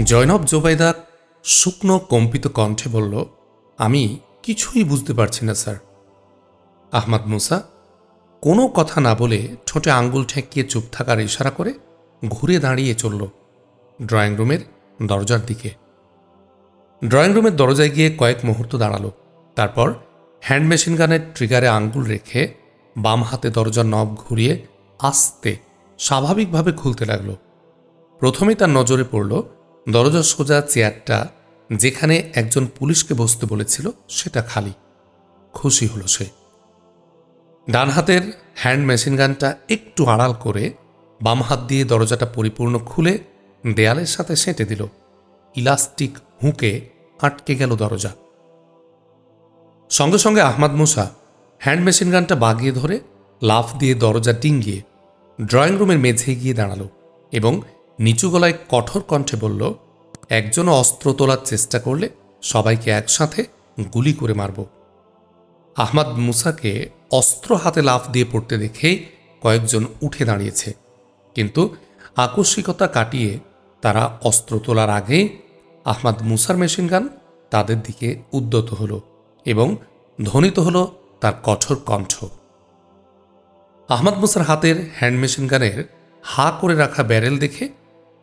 জয়নব জোবাইদা শুকনো কম্পিত কণ্ঠে বলল, আমি কিছুই বুঝতে পারছি না স্যার। আহমাদ মুসা কোনো কথা না বলে ঠোঁটে আঙ্গুল ঠেকিয়ে চুপ থাকার ইশারা করে ঘুরে দাঁড়িয়ে চলল ড্রয়িং রুমের দরজার দিকে। ড্রয়িং রুমের দরজায় গিয়ে কয়েক মুহূর্ত দাঁড়ালো। তারপর হ্যান্ড মেশিন গানের ট্রিগারে আঙ্গুল রেখে বাম হাতে দরজার নব ঘুরিয়ে আস্তে স্বাভাবিকভাবে খুলতে লাগল। প্রথমেই তার নজরে পড়ল দরজার সোজা চেয়ারটা, যেখানে একজন পুলিশকে বসতে বলেছিল সেটা খালি। খুশি হল সে। ডান হাতের হ্যান্ড মেশিন গানটা একটু আড়াল করে বাম হাত দিয়ে দরজাটা পরিপূর্ণ খুলে দেয়ালের সাথে সেঁটে দিল। ইলাস্টিক হুঁকে আটকে গেল দরজা। সঙ্গে সঙ্গে আহমাদ মুসা হ্যান্ড মেশিন গানটা বাগিয়ে ধরে লাফ দিয়ে দরজা ডিঙ্গিয়ে ড্রয়িং রুমের মেঝে গিয়ে দাঁড়ালো এবং নিচু গলায় কঠোর কণ্ঠে বলল, একজনও অস্ত্র তোলার চেষ্টা করলে সবাইকে একসাথে গুলি করে মারব। আহমাদ মুসাকে অস্ত্র হাতে লাফ দিয়ে পড়তে দেখেই কয়েকজন উঠে দাঁড়িয়েছে, কিন্তু আকস্মিকতা কাটিয়ে তারা অস্ত্র তোলার আগে আহমাদ মুসার মেশিনগান তাদের দিকে উদ্যত হল এবং ধ্বনিত হল তার কঠোর কণ্ঠ। আহমাদ মুসার হাতের হ্যান্ড মেশিনগানের হা করে রাখা ব্যারেল দেখে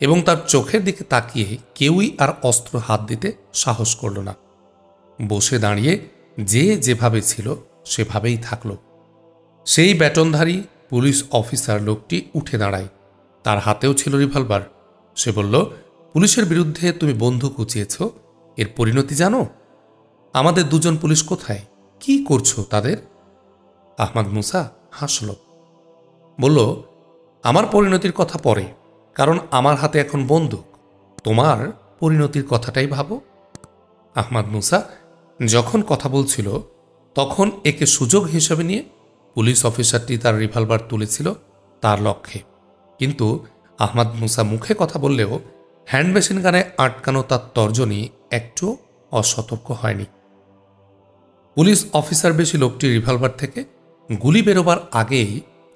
এবং তার চোখের দিকে তাকিয়ে কেউই আর অস্ত্র হাত দিতে সাহস করল না। বসে দাঁড়িয়ে যে যেভাবে ছিল সেভাবেই থাকল। সেই ব্যাটনধারী পুলিশ অফিসার লোকটি উঠে দাঁড়ায়। তার হাতেও ছিল রিভলভার। সে বলল, পুলিশের বিরুদ্ধে তুমি বন্দুক উঁচিয়েছ, এর পরিণতি জানো? আমাদের দুজন পুলিশ কোথায়? কি করছো তাদের? আহমাদ মুসা হাসল, বলল, আমার পরিণতির কথা পরে, কারণ আমার হাতে এখন বন্দুক। তোমার পরিণতির কথাটাই ভাবো। আহমাদ মুসা যখন কথা বলছিল তখন একে সুযোগ হিসেবে নিয়ে পুলিশ অফিসারটি তার রিভলভার তুলেছিল তার লক্ষ্যে, কিন্তু আহমাদ মুসা মুখে কথা বললেও হ্যান্ড মেশিন গানে আটকানো তার তর্জনী একটু অসতর্ক হয়নি। পুলিশ অফিসার বেশি লোকটি রিভলভার থেকে গুলি বেরোবার আগেই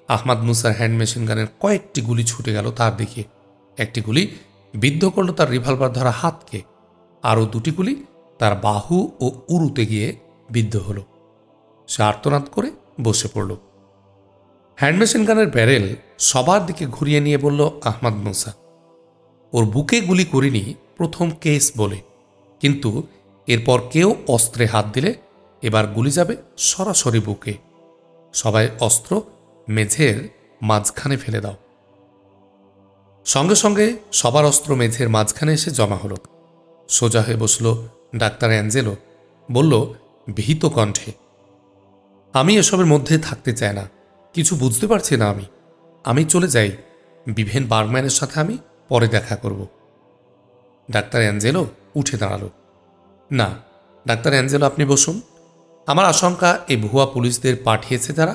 আহমাদ মুসার হ্যান্ড মেশিন গানের কয়েকটি গুলি ছুটে গেল তার দিকে। একটি গুলি বিদ্ধ করল তার রিভলভার ধরা হাতকে, আরও দুটি গুলি তার বাহু ও উরুতে গিয়ে বিদ্ধ হল। সে আর্তনাদ করে বসে পড়ল। হ্যান্ড মেশিন গানের ব্যারেল সবার দিকে ঘুরিয়ে নিয়ে বলল আহমাদ মুসা, ওর বুকে গুলি করিনি প্রথম কেস বলে, কিন্তু এরপর কেউ অস্ত্রে হাত দিলে এবার গুলি যাবে সরাসরি বুকে। সবাই অস্ত্র মেঝের মাঝখানে ফেলে দাও। সঙ্গে সঙ্গে সবার অস্ত্র মেঝের মাঝখানে এসে জমা হল। সোজা হয়ে বসল ডাক্তার অ্যাঞ্জেলো। বলল ভীত কণ্ঠে, আমি এসবের মধ্যে থাকতে চাই না, কিছু বুঝতে পারছি না। আমি চলে যাই। বিভেন বার্গম্যানের সাথে আমি পরে দেখা করব। ডাক্তার অ্যাঞ্জেলো উঠে দাঁড়াল। না ডাক্তার অ্যাঞ্জেলো, আপনি বসুন। আমার আশঙ্কা এই ভুয়া পুলিশদের পাঠিয়েছে যারা,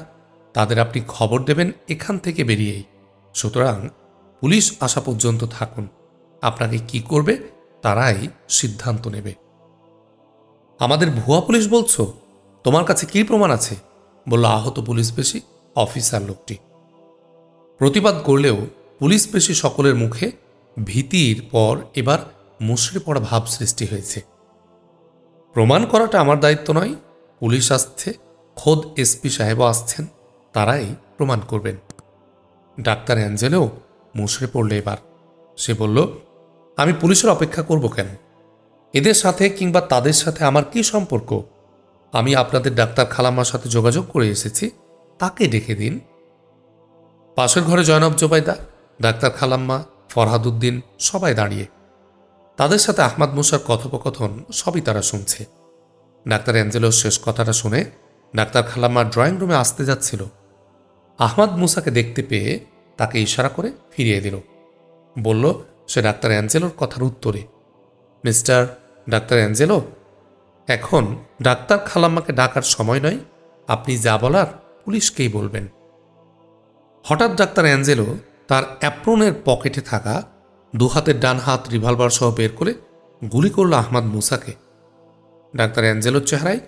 তাদের আপনি খবর দেবেন এখান থেকে বেরিয়েই। সুতরাং পুলিশ আসা পর্যন্ত থাকুন। আপনাকে কি করবে তারাই সিদ্ধান্ত নেবে। আমাদের ভুয়া পুলিশ বলছো? তোমার কাছে কি প্রমাণ আছে? বলল আহত পুলিশ পেশি অফিসার লোকটি। প্রতিবাদ করলেও পুলিশ পেশি সকলের মুখে ভীতির পর এবার মুষড়ে পড়া ভাব সৃষ্টি হয়েছে। প্রমাণ করাটা আমার দায়িত্ব নয়, পুলিশ আসছে, খোদ এসপি সাহেবও আসছেন, তারাই প্রমাণ করবেন। ডাক্তার অ্যাঞ্জেলো মুষড়ে পড়ল এবার। সে বলল, আমি পুলিশের অপেক্ষা করব কেন? এদের সাথে কিংবা তাদের সাথে আমার কি সম্পর্ক? আমি আপনাদের ডাক্তার খালাম্মার সাথে যোগাযোগ করে এসেছি, তাকে ডেকে দিন। পাশের ঘরে জয়নব জোবাইদা, ডাক্তার খালাম্মা, ফরহাদ উদ্দিন সবাই দাঁড়িয়ে। তাদের সাথে আহমাদ মুসার কথোপকথন সবই তারা শুনছে। ডাক্তার অ্যাঞ্জেলোর শেষ কথাটা শুনে ডাক্তার খালাম্মা ড্রয়িং রুমে আসতে যাচ্ছিল। আহমাদ মুসাকে দেখতে পেয়ে তাকে ইশারা করে ফিরিয়ে দিল। বলল সে ডাক্তার অ্যাঞ্জেলোর কথার উত্তরে, মিস্টার ডাক্তার অ্যাঞ্জেলো, এখন ডাক্তার খালাম্মাকে ডাকার সময় নয়, আপনি যা বলার পুলিশকেই বলবেন। হঠাৎ ডাক্তার অ্যাঞ্জেলো তার অ্যাপ্রনের পকেটে থাকা দুহাতের ডান হাত রিভলভার সহ বের করে গুলি করল আহমাদ মুসাকে। ডাক্তার অ্যাঞ্জেলোর চেহারায়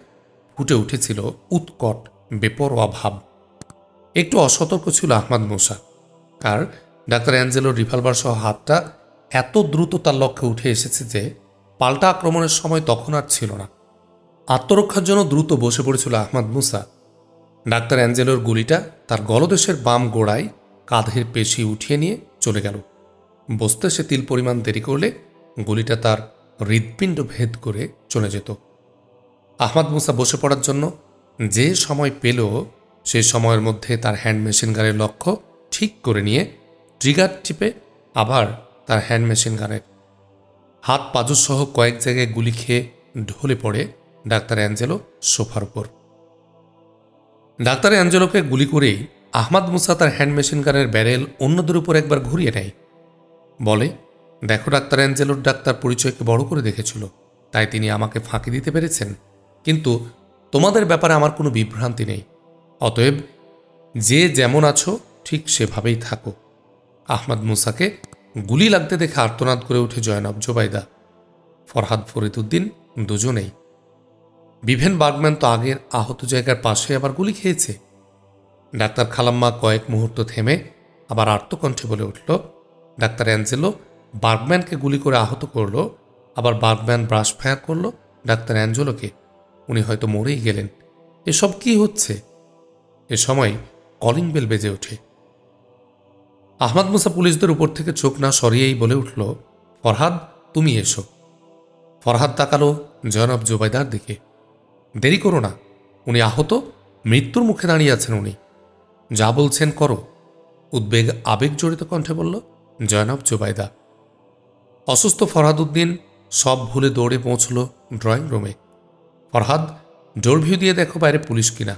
ফুটে উঠেছিল উৎকট বেপরোয়া ভাব। একটু অসতর্ক ছিল আহমাদ মুসা, আর ডাক্তার অ্যাঞ্জেলোর রিভলভার সহ হাতটা এত দ্রুত তার লক্ষ্যে উঠে এসেছে যে পাল্টা আক্রমণের সময় তখন আর ছিল না। আত্মরক্ষার জন্য দ্রুত বসে পড়েছিল আহমদ মুসা। ডাক্তার অ্যাঞ্জেলোর গুলিটা তার গলদেশের বাম গোড়ায় কাঁধের পেশি উঠিয়ে নিয়ে চলে গেল। বসতে সে তিল পরিমাণ দেরি করলে গুলিটা তার হৃৎপিণ্ড ভেদ করে চলে যেত। আহমদ মুসা বসে পড়ার জন্য যে সময় পেল সে সময়ের মধ্যে তার হ্যান্ড মেশিন গানের লক্ষ্য ঠিক করে নিয়ে ট্রিগার টিপে আবার তার হ্যান্ড মেশিন গানের হাত পাজুসহ কয়েক জায়গায় গুলি খেয়ে ঢলে পড়ে ডাক্তার অ্যাঞ্জেলো সোফার উপর। ডাক্তার অ্যাঞ্জেলোকে গুলি করেই আহমদ মুসা তার হ্যান্ড মেশিন গানের ব্যারেল অন্যদের উপর একবার ঘুরিয়ে নেয়। বলে, দেখো ডাক্তার অ্যাঞ্জেলোর ডাক্তার পরিচয়কে বড় করে দেখেছিল, তাই তিনি আমাকে ফাঁকি দিতে পেরেছেন, কিন্তু তোমাদের ব্যাপারে আমার কোনো বিভ্রান্তি নেই। অতএব যে যেমন আছো ঠিক সেভাবেই থাকো। আহমদ মুসাকে গুলি লাগতে দেখে আর্তনাদ করে উঠে জয়নব জোবাইদা, ফরহাদ ফরিদউদ্দিন দুজনেই। বিভেন বার্গম্যান তো আগের আহত জায়গার পাশে আবার গুলি খেয়েছে। ডাক্তার খালাম্মা কয়েক মুহূর্ত থেমে আবার আর্তকণ্ঠে বলে উঠল, ডাক্তার অ্যাঞ্জেলো বার্গম্যানকে গুলি করে আহত করল, আবার বার্গম্যান ব্রাশ ফায়ার করল ডাক্তার অ্যাঞ্জেলোকে। উনি হয়তো মরেই গেলেন। এসব কি হচ্ছে? এ সময় কলিং বেল বেজে ওঠে। আহমদ মুসা পুলিশদের উপর থেকে চোখ না সরিয়েই বলে উঠল, ফরহাদ তুমি এসো। ফরহাদ তাকালো জয়নব জোবাইদার দিকে। দেরি করো না, উনি আহত, মৃত্যুর মুখে দাঁড়িয়ে আছেন উনি। যা বলছেন করো, উদ্বেগ আবেগ জড়িত কণ্ঠে বলল জয়নব জোবাইদা। অসুস্থ ফরহাদ উদ্দিন সব ভুলে দৌড়ে পৌঁছল ড্রয়িং রুমে। ফরহাদ, ডোর ভিউ দিয়ে দেখো বাইরে পুলিশ কিনা,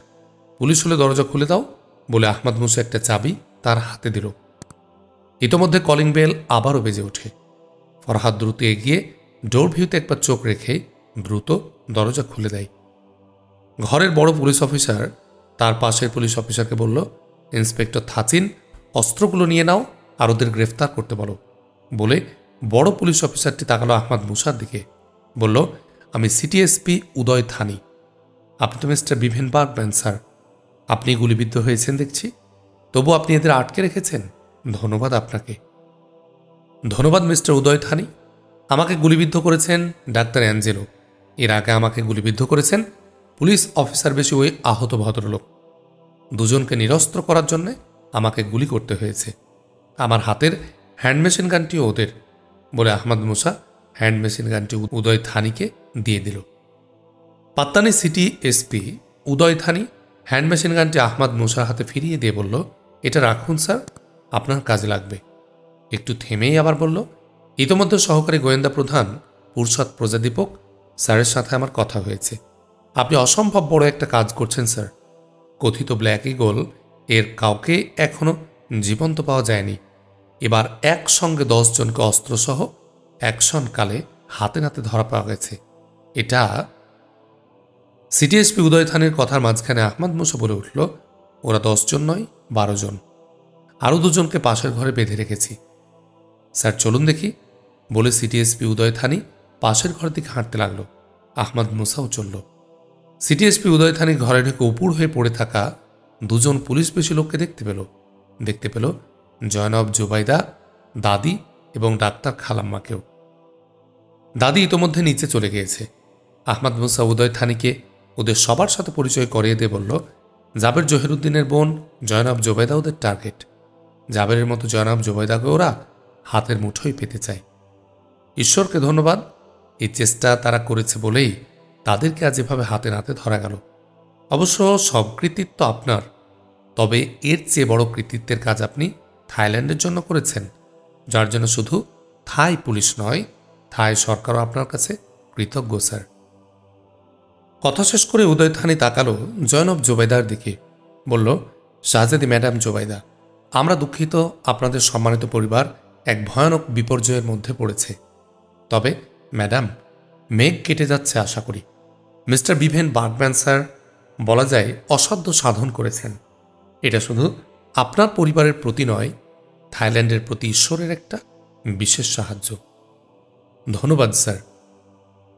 পুলিশ হলে দরজা খুলে দাও বলে আহমদ মুসা একটা চাবি তার হাতে দিল। ইতোমধ্যে কলিং বেল আবারও বেজে ওঠে। ফরহাদ দ্রুত এগিয়ে ডোর ভিউতে একবার চোখ রেখে দ্রুত দরজা খুলে দেয়। ঘরের বড় পুলিশ অফিসার তার পাশের পুলিশ অফিসারকে বলল, ইন্সপেক্টর থাচিন, অস্ত্রগুলো নিয়ে নাও আর ওদের গ্রেফতার করতে বলো। বলে বড় পুলিশ অফিসারটি তাকালো আহমদ মুসার দিকে, বলল, আমি সিটি এসপি উদয় থানি। আপনি তো মিস্টার বিভেন বার্গম্যান স্যার, আপনি গুলিবিদ্ধ হয়েছেন দেখছি, তবু আপনি এদের আটকে রেখেছেন, ধন্যবাদ আপনাকে। ধন্যবাদ মিস্টার উদয় থানি। আমাকে গুলিবিদ্ধ করেছেন ডাক্তার অ্যাঞ্জেলো, এর আগে আমাকে গুলিবিদ্ধ করেছেন পুলিশ অফিসার বেশি ওই আহত ভদ্রলোক। দুজনকে নিরস্ত্র করার জন্যে আমাকে গুলি করতে হয়েছে। আমার হাতের হ্যান্ড মেশিন গানটিও ওদের, বলে আহমদ মুসা হ্যান্ড মেশিন গানটি উদয় থানিকে দিয়ে দিল। পাত্তানি সিটি এসপি উদয় থানি হ্যান্ড মেশিন গানটি আহমদ মুসার হাতে ফিরিয়ে দিয়ে বলল, এটা রাখুন স্যার, আপনার কাজে লাগবে। একটু থেমেই আবার বলল, ইতোমধ্যে সহকারী গোয়েন্দা প্রধান পুরসদ প্রজাদীপক স্যারের সাথে আমার কথা হয়েছে। আপনি অসম্ভব বড় একটা কাজ করছেন স্যার। কথিত ব্ল্যাক ইগল এর কাউকে এখনো জীবন্ত পাওয়া যায়নি। এবার একসঙ্গে 10 জনকে অস্ত্রসহ অ্যাকশনকালে হাতে নাতে ধরা পাওয়া গেছে। এটা সিটি এসপি উদয় থানির কথার মাঝখানে আহমদ মুসা বলে উঠল, ওরা 10 জন নয় 12 জন, আরও 2 জনকে পাশের ঘরে বেঁধে রেখেছি। স্যার চলুন দেখি, বলে সিটি এসপি উদয় থানি পাশের ঘরের দিকে হাঁটতে লাগলো। আহমদ মুসাও চলল। সিটি এসপি উদয় থানি ঘরে ঢুকে উপুড় হয়ে পড়ে থাকা 2 জন পুলিশ পেশি লোককে দেখতে পেল জয়নব জোবাইদা, দাদি এবং ডাক্তার খালাম্মাকেও। দাদি ইতোমধ্যে নিচে চলে গিয়েছে। আহমদ মুসা উদয় থানিকে ওদের সবার সাথে পরিচয় করিয়ে দিয়ে বলল, জাবের জহিরুদ্দিনের বোন জয়নব জোবাইদা ওদের টার্গেট। জাবেরের মতো জয়নব জোবাইদাকে ওরা হাতের মুঠোয় পেতে চায়। ঈশ্বরকে ধন্যবাদ, এই চেষ্টা তারা করেছে বলেই তাদেরকে আজ এভাবে হাতে নাতে ধরা গেল। অবশ্য সব কৃতিত্ব আপনার, তবে এর চেয়ে বড় কৃতিত্বের কাজ আপনি থাইল্যান্ডের জন্য করেছেন, যার জন্য শুধু থাই পুলিশ নয়, থাই সরকারও আপনার কাছে কৃতজ্ঞ স্যার। কথা শেষ করে উদয় থানি তাকালো জয়নব জোবাইদার দিকে, বলল, শাহজাদি ম্যাডাম জোবাইদা, আমরা দুঃখিত আপনাদের সম্মানিত পরিবার এক ভয়ানক বিপর্যয়ের মধ্যে পড়েছে। তবে ম্যাডাম, মেঘ কেটে যাচ্ছে আশা করি। মিস্টার বিভেন বার্গম্যান স্যার বলা যায় অসাধ্য সাধন করেছেন। এটা শুধু আপনার পরিবারের প্রতি নয়, থাইল্যান্ডের প্রতি ঈশ্বরের একটা বিশেষ সাহায্য। ধন্যবাদ স্যার।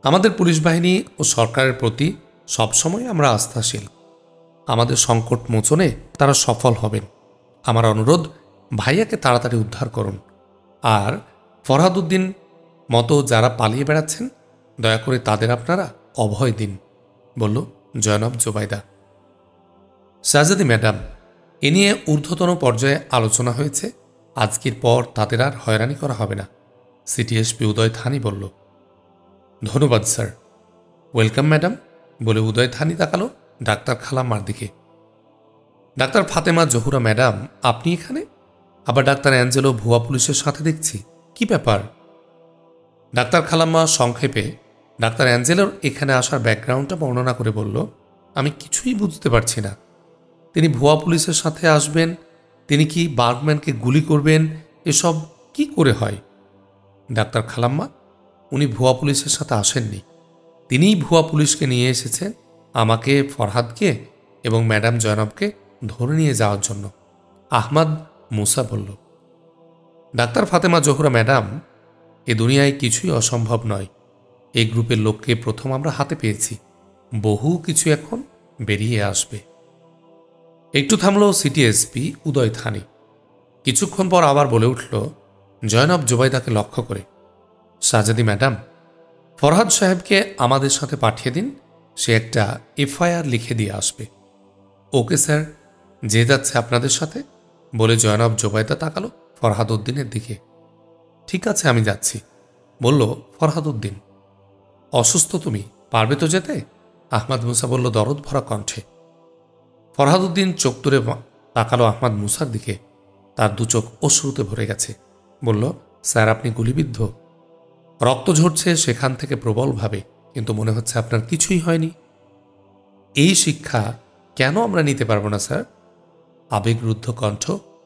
আমাদের পুলিশ বাহিনী ও সরকারের প্রতি সবসময় আমরা আস্থাশীল। আমাদের সংকট মোচনে তারা সফল হবেন। আমার অনুরোধ, ভাইয়াকে তাড়াতাড়ি উদ্ধার করুন আর ফরহাদ উদ্দিন মতো যারা পালিয়ে বেড়াচ্ছেন দয়া করে তাদের আপনারা অভয় দিন, বলল জয়নব জোবাইদা। শাহজাদি ম্যাডাম, এ নিয়ে ঊর্ধ্বতন পর্যায়ে আলোচনা হয়েছে। আজকের পর তাদের আর হয়রানি করা হবে না, সিটিএসপি উদয় থানি বলল। ধন্যবাদ স্যার। ওয়েলকাম ম্যাডাম, বলে উদয় থানি তাকালো ডাক্তার খালাম্মার দিকে। ডাক্তার ফাতেমা জহুরা ম্যাডাম, আপনি এখানে? আবার ডাক্তার অ্যাঞ্জেলো ভুয়া পুলিশের সাথে দেখছি, কি ব্যাপার? ডাক্তার খালাম্মা সংক্ষেপে ডাক্তার অ্যাঞ্জেলোর এখানে আসার ব্যাকগ্রাউন্ডটা বর্ণনা করে বলল, আমি কিছুই বুঝতে পারছি না। তিনি ভুয়া পুলিশের সাথে আসবেন, তিনি কি বার্গম্যানকে গুলি করবেন, এসব কি করে হয়? ডাক্তার খালাম্মা, উনি ভুয়া পুলিশের সাথে আসেননি, তিনিই ভুয়া পুলিশকে নিয়ে এসেছেন আমাকে, ফরহাদকে এবং ম্যাডাম জয়নবকে ধরে নিয়ে যাওয়ার জন্য, আহমাদ মুসা বলল। ডাক্তার ফাতেমা জহুরা ম্যাডাম, এ দুনিয়ায় কিছুই অসম্ভব নয়। এই গ্রুপের লোককে প্রথম আমরা হাতে পেয়েছি, বহু কিছু এখন বেরিয়ে আসবে। একটু থামল সিটিএসপি উদয় থানি। কিছুক্ষণ পর আবার বলে উঠল জয়নব জোবাইদাকে লক্ষ্য করে, শাহজাদি ম্যাডাম, ফরহাদ সাহেবকে আমাদের সাথে পাঠিয়ে দিন, সে একটা এফআইআর লিখে দিয়ে আসবে। ওকে স্যার, যে যাচ্ছে আপনাদের সাথে, বলে জয়নব জোবাইদা তাকালো ফরহাদ উদ্দিনের দিকে। ঠিক আছে, আমি যাচ্ছি, বলল ফরহাদ উদ্দিন। অসুস্থ তুমি, পারবে তো যেতে? আহমাদ মুসা বলল দরদ ভরা কণ্ঠে। ফরহাদ উদ্দিন চোখ তুলে তাকালো আহমাদ মুসার দিকে, তার দু চোখ অশ্রুতে ভরে গেছে। বলল, স্যার আপনি গুলিবিদ্ধ, রক্ত ঝরছে সেখান থেকে প্রবলভাবে, কিন্তু মনে হচ্ছে আপনার কিছুই হয়নি। এই শিক্ষা কেন আমরা নিতে পারবো না স্যার? আবেগরুদ্ধ কণ্ঠ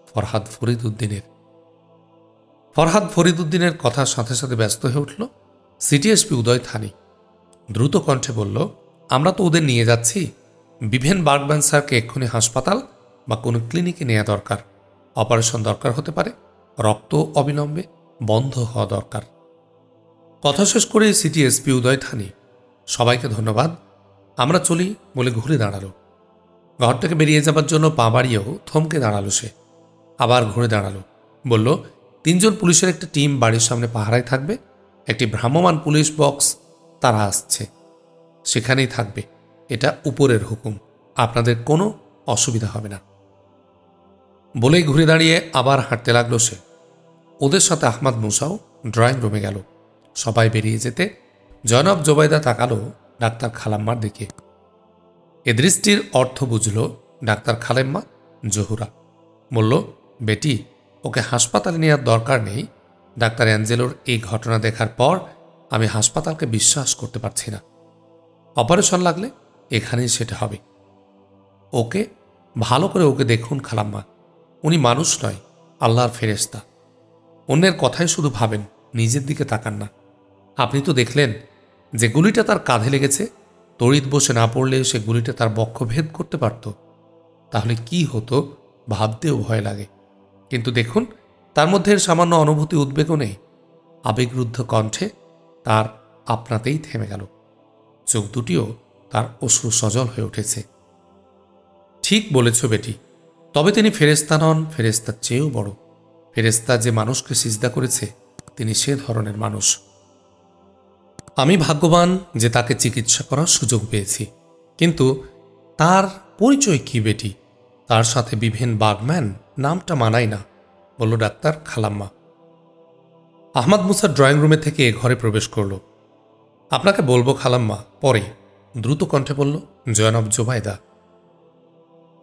ফরহাদ ফরিদ উদ্দিনের। ফরহাদ ফরিদ উদ্দিনের কথার সাথে সাথে ব্যস্ত হয়ে উঠল সিটিএসপি উদয় থানি। দ্রুত কণ্ঠে বলল, আমরা তো ওদের নিয়ে যাচ্ছি, বিভেন বার্গম্যান স্যারকে এক্ষুনি হাসপাতাল বা কোনো ক্লিনিকে নেওয়া দরকার, অপারেশন দরকার হতে পারে, রক্ত অবিলম্বে বন্ধ হওয়া দরকার। কথা শেষ করে সিটিএসপি উদয় থানি সবাইকে ধন্যবাদ, আমরা চলি বলে ঘুরে দাঁড়ালো। ঘর থেকে বেরিয়ে যাবার জন্য পা বাড়িয়েও থমকে দাঁড়ালো সে। আবার ঘুরে দাঁড়ালো, বলল, 3 জন পুলিশের একটা টিম বাড়ির সামনে পাহারায় থাকবে, একটি ভ্রাম্যমান পুলিশ বক্স তারা আসছে, সেখানেই থাকবে, এটা উপরের হুকুম, আপনাদের কোনো অসুবিধা হবে না। বলেই ঘুরে দাঁড়িয়ে আবার হাঁটতে লাগলো সে। ওদের সাথে আহমাদ মুসাও ড্রয়িং রুমে গেল। সবাই বেরিয়ে যেতে জয়নব জোবাইদা তাকালো ডাক্তার খালাম্মার দিকে। এ দৃষ্টির অর্থ বুঝল ডাক্তার খালেম্মা জহুরা। বলল, বেটি, ওকে হাসপাতালে নেওয়ার দরকার নেই। ডাক্তার অ্যাঞ্জেলোর এই ঘটনা দেখার পর আমি হাসপাতালকে বিশ্বাস করতে পারছি না। অপারেশন লাগলে এখানেই সেটা হবে। ওকে ভালো করে ওকে দেখুন খালাম্মা, উনি মানুষ নয়, আল্লাহর ফেরেশতা। অন্যের কথাই শুধু ভাবেন, নিজের দিকে তাকান না। আপনি তো দেখলেন যে গুলিটা তার কাঁধে লেগেছে, তড়িৎ বসে না পড়লে সে গুলিটা তার বক্ষ ভেদ করতে পারত। তাহলে কি হতো ভাবতেও ভয় লাগে। কিন্তু দেখুন, তার মধ্যে সামান্য অনুভূতি উদ্বেগও নেই। আবেগরুদ্ধ কণ্ঠে তার আপনাতেই থেমে গেল, চোখ দুটিও তার অশ্রু সজল হয়ে উঠেছে। ঠিক বলেছ বেটি, তবে তিনি ফেরেশতা নন, ফেরেশতার চেয়েও বড়। ফেরেশতা যে মানুষকে সিজদা করেছে, তিনি সে ধরনের মানুষ। আমি ভাগ্যবান যে তাকে চিকিৎসা করার সুযোগ পেয়েছি। কিন্তু তার পরিচয় কি বেটি? তার সাথে বিভেন বার্গম্যান নামটা মানায় না, বলল ডাক্তার খালাম্মা। আহমাদ মুসার ড্রয়িং রুমে থেকে ঘরে প্রবেশ করল। আপনাকে বলবো খালাম্মা, পরে, দ্রুত কণ্ঠে বলল জয়নব জোবাইদা।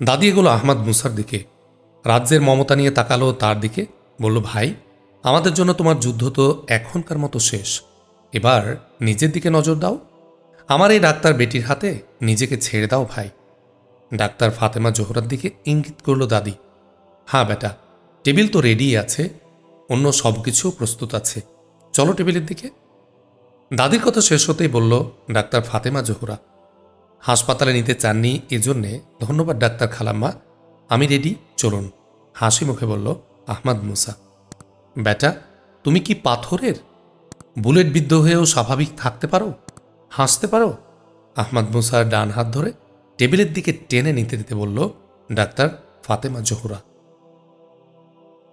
দাদি এগুলো আহমাদ মুসার দিকে, রাজ্যের মমতা নিয়ে তাকালো তার দিকে, বলল, ভাই, আমাদের জন্য তোমার যুদ্ধ তো এখনকার মতো শেষ, এবার নিজের দিকে নজর দাও। আমার এই ডাক্তার বেটির হাতে নিজেকে ছেড়ে দাও ভাই। ডাক্তার ফাতেমা জোহরার দিকে ইঙ্গিত করল দাদি। হ্যাঁ বেটা, টেবিল তো রেডি আছে, অন্য সব কিছু প্রস্তুত আছে, চলো টেবিলের দিকে। দাদির কথা শেষ হতেই বলল ডাক্তার ফাতেমা জোহরা, হাসপাতালে নিতে চাননি এজন্যে ধন্যবাদ ডাক্তার খালাম্মা, আমি রেডি, চলুন, হাসি মুখে বলল আহমাদ মুসা। বেটা, তুমি কি পাথরের? বুলেট বিদ্ধ হয়েও স্বাভাবিক থাকতে পারো, হাসতে পারো? আহমাদ মুসার ডান হাত ধরে টেবিলের দিকে টেনে নিতে নিতে বলল ডাক্তার ফাতেমা জোহরা।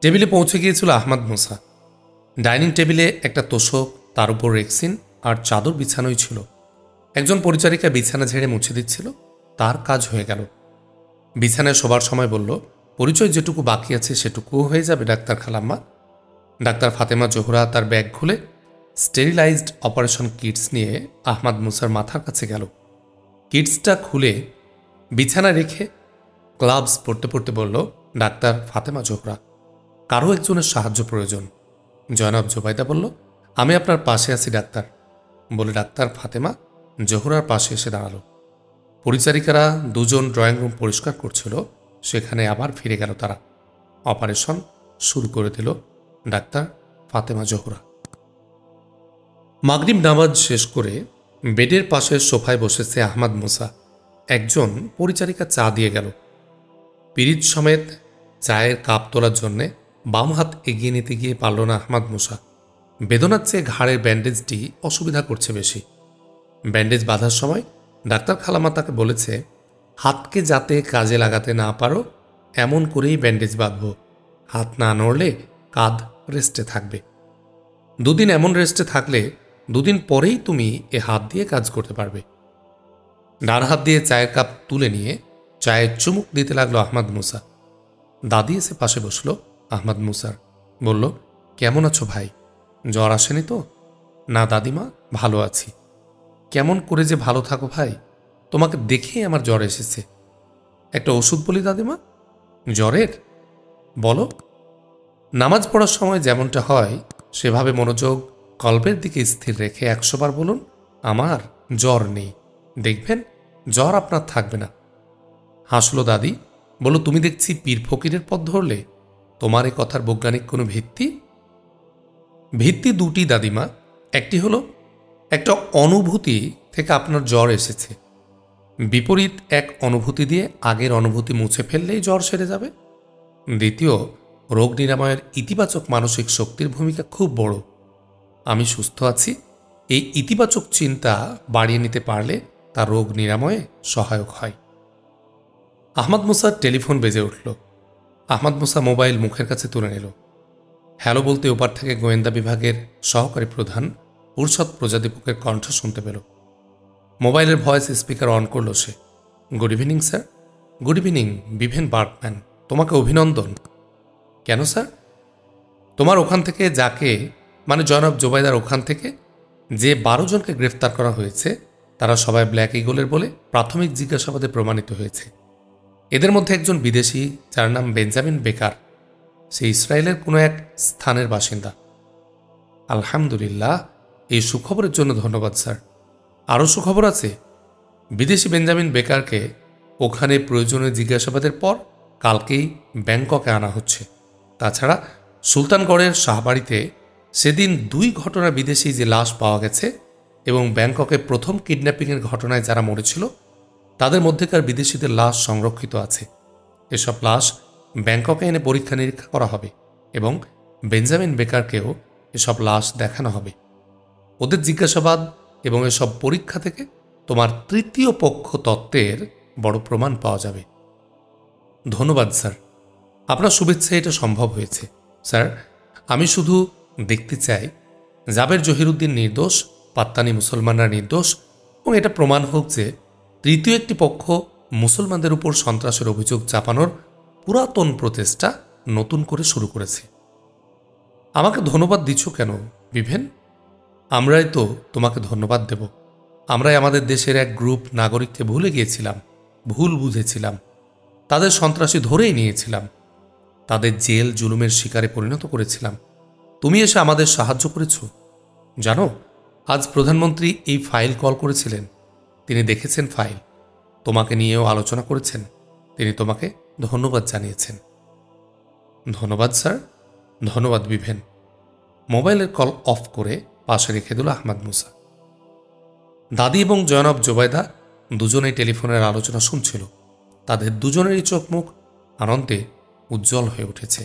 টেবিলে পৌঁছে গিয়েছিল আহমাদ মুসা। ডাইনিং টেবিলে একটা তোশক, তার উপর রেক্সিন আর চাদর বিছানোই ছিল। একজন পরিচারিকা বিছানা ঝেড়ে মুছে দিচ্ছিল। তার কাজ হয়ে গেল। বিছানায় শোবার সময় বলল, পরিচয় যেটুকু বাকি আছে সেটুকুও হয়ে যাবে ডাক্তার খালাম্মা। ডাক্তার ফাতেমা জোহরা তার ব্যাগ খুলে স্টেরিলাইজড অপারেশন কিটস নিয়ে আহমাদ মুসার মাথার কাছে গেল। কিটসটা খুলে বিছানা রেখে গ্লাভস পরতে পরতে বলল, ডাক্তার ফাতেমা জোহরা, কারো একজনের সাহায্য প্রয়োজন। জয়নাব জোবাইদা বলল, আমি আপনার পাশে আছি ডাক্তার, বলে ডাক্তার ফাতেমা জোহরার পাশে এসে দাঁড়ালো। পরিচারিকারা দুজন ড্রয়িং রুম পরিষ্কার করছিল, সেখানে আবার ফিরে গেল তারা। অপারেশন শুরু করে দিল ডাক্তার ফাতেমা জোহরা। মাগরিব নামাজ শেষ করে বেডের পাশে সোফায় বসেছে আহমাদ মুসা। একজন পরিচারিকা চা দিয়ে গেল। পিরিচ সমেত চায়ের কাপ তোলার জন্যে বাম হাত এগিয়ে নিতে গিয়ে পারল না আহমাদ মুসা। বেদনার চেয়ে ঘাড়ের ব্যান্ডেজটি অসুবিধা করছে বেশি। ব্যান্ডেজ বাঁধার সময় ডাক্তার খালামা তাকে বলেছে, হাতকে যাতে কাজে লাগাতে না পারো এমন করেই ব্যান্ডেজ বাঁধব। হাত না নড়লে কাঁধ রেস্টে থাকবে। দুদিন এমন রেস্টে থাকলে দুদিন পরেই তুমি এ হাত দিয়ে কাজ করতে পারবে। ডান হাত দিয়ে চায়ের কাপ তুলে নিয়ে চায়ের চুমুক দিতে লাগলো আহমাদ মুসা। দাদি এসে পাশে বসলো আহমাদ মুসার। বলল, কেমন আছো ভাই? জ্বর আসেনি তো? না দাদিমা, ভালো আছি। কেমন করে যে ভালো থাকো ভাই, তোমাকে দেখেই আমার জ্বর এসেছে। একটা ওষুধ বলি দাদিমা। জ্বরের? বলো। নামাজ পড়ার সময় যেমনটা হয় সেভাবে মনোযোগ কল্পের দিকে স্থির রেখে 100 বার বলুন, আমার জ্বর নেই। দেখবেন জ্বর আপনার থাকবে না। হাসলো দাদি। বলো, তুমি দেখছি পীর ফকিরের পথ ধরলে। তোমার এ কথার বৈজ্ঞানিক কোনো ভিত্তি? ভিত্তি দুটি দাদিমা। একটি হলো একটা অনুভূতি থেকে আপনার জ্বর এসেছে। বিপরীত এক অনুভূতি দিয়ে আগের অনুভূতি মুছে ফেললেই জ্বর সেরে যাবে। দ্বিতীয়, রোগ নিরাময়ের ইতিবাচক মানসিক শক্তির ভূমিকা খুব বড়। আমি সুস্থ আছি, এই ইতিবাচক চিন্তা বাড়িয়ে নিতে পারলে তা রোগ নিরাময়ে সহায়ক হয়। আহমাদ মুসার টেলিফোন বেজে উঠল। আহমাদ মুসা মোবাইল মুখের কাছে তুলে নিল। হ্যালো বলতে ওপার থেকে গোয়েন্দা বিভাগের সহকারী প্রধান উরশদ প্রজাদীপকের কণ্ঠ শুনতে পেল। মোবাইলের ভয়েস স্পিকার অন করল সে। Good evening sir. Good evening বিভেন বার্টম্যান, তোমাকে অভিনন্দন। কেন স্যার? তোমার ওখান থেকে যাকে, মানে জনাব জোবাইদার ওখান থেকে যে 12 জনকে গ্রেফতার করা হয়েছে তারা সবাই ব্ল্যাক ইগলের বলে প্রাথমিক জিজ্ঞাসাবাদে প্রমাণিত হয়েছে। এদের মধ্যে একজন বিদেশি, যার নাম বেঞ্জামিন বেকার। সে ইসরায়েলের কোনো এক স্থানের বাসিন্দা। আলহামদুলিল্লাহ, এই সুখবরের জন্য ধন্যবাদ স্যার। আরও সুখবর আছে। বিদেশি বেঞ্জামিন বেকারকে ওখানে প্রয়োজনীয় জিজ্ঞাসাবাদের পর কালকেই ব্যাংককে আনা হচ্ছে। তাছাড়া সুলতানগড়ের শাহবাড়িতে সেদিন 2 ঘটনা বিদেশি যে লাশ পাওয়া গেছে এবং ব্যাংককে প্রথম কিডন্যাপিংয়ের ঘটনায় যারা মরেছিল তাদের মধ্যেকার বিদেশিদের লাশ সংরক্ষিত আছে। এসব লাশ ব্যাংককে এনে পরীক্ষা নিরীক্ষা করা হবে এবং বেঞ্জামিন বেকারকেও এসব লাশ দেখানো হবে। ওদের জিজ্ঞাসাবাদ এবং এসব পরীক্ষা থেকে তোমার তৃতীয় পক্ষ তত্ত্বের বড় প্রমাণ পাওয়া যাবে। ধন্যবাদ স্যার, আপনার শুভেচ্ছা এটা সম্ভব হয়েছে। স্যার, আমি শুধু দেখতে চাই জাবের জহিরুদ্দিন নির্দোষ, পাত্তানি মুসলমানরা নির্দোষ, এবং এটা প্রমাণ হোক যে তৃতীয় একটি পক্ষ মুসলমানদের উপর সন্ত্রাসের অভিযোগ চাপানোর পুরাতন প্রচেষ্টা নতুন করে শুরু করেছে। আমাকে ধন্যবাদ দিচ্ছ কেন বিভেন? আমরাই তো তোমাকে ধন্যবাদ দেব। আমরাই আমাদের দেশের এক গ্রুপ নাগরিককে ভুলে গিয়েছিলাম, ভুল বুঝেছিলাম, তাদের সন্ত্রাসী ধরেই নিয়েছিলাম, তাদের জেল জুলুমের শিকারে পরিণত করেছিলাম। তুমি এসে আমাদের সাহায্য করেছ। জানো, আজ প্রধানমন্ত্রী এই ফাইল কল করেছিলেন। তিনি দেখেছেন ফাইল, তোমাকে নিয়েও আলোচনা করেছেন। তিনি তোমাকে ধন্যবাদ জানিয়েছেন। ধন্যবাদ স্যার। ধন্যবাদ বিভেন। মোবাইলের কল অফ করে পাশে রেখে দিল আহমাদ মুসা। দাদি এবং জনাব জোবাইদা দুজনেই টেলিফোনের আলোচনা শুনছিল। তাদের দুজনেরই চোখ মুখ আনন্দে উজ্জ্বল হয়ে উঠেছে।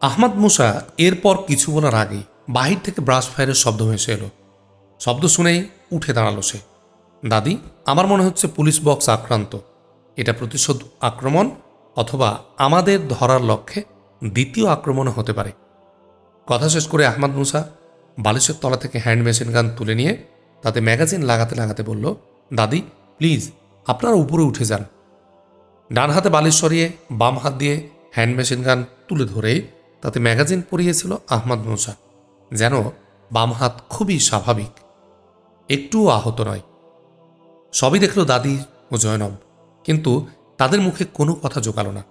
আহমাদ মুসা এরপর কিছু বলার আগেই বাহির থেকে ব্রাশ ফায়ারের শব্দ ভেসে এলো। শব্দ শুনেই উঠে দাঁড়ালো সে। দাদি, আমার মনে হচ্ছে পুলিশ বক্স আক্রান্ত। এটা প্রতিশোধ আক্রমণ অথবা আমাদের ধরার লক্ষ্যে দ্বিতীয় আক্রমণ হতে পারে। কথা শেষ করে আহমদ মুসা বালিশের তলা থেকে হ্যান্ড মেশিন গান তুলে নিয়ে তাতে ম্যাগাজিন লাগাতে লাগাতে বলল, দাদি প্লিজ আপনারা উপরে উঠে যান। ডান হাতে বালিশ সরিয়ে বাম হাত দিয়ে হ্যান্ড মেশিন গান তুলে ধরে তাতে ম্যাগাজিন পরিয়েছিল আহমদ মুসা, যেন বাম হাত খুবই স্বাভাবিক, একটুও আহত নয়। সবই দেখল দাদি ও জয়নব, কিন্তু তাদের মুখে কোনো কথা জোগালো না।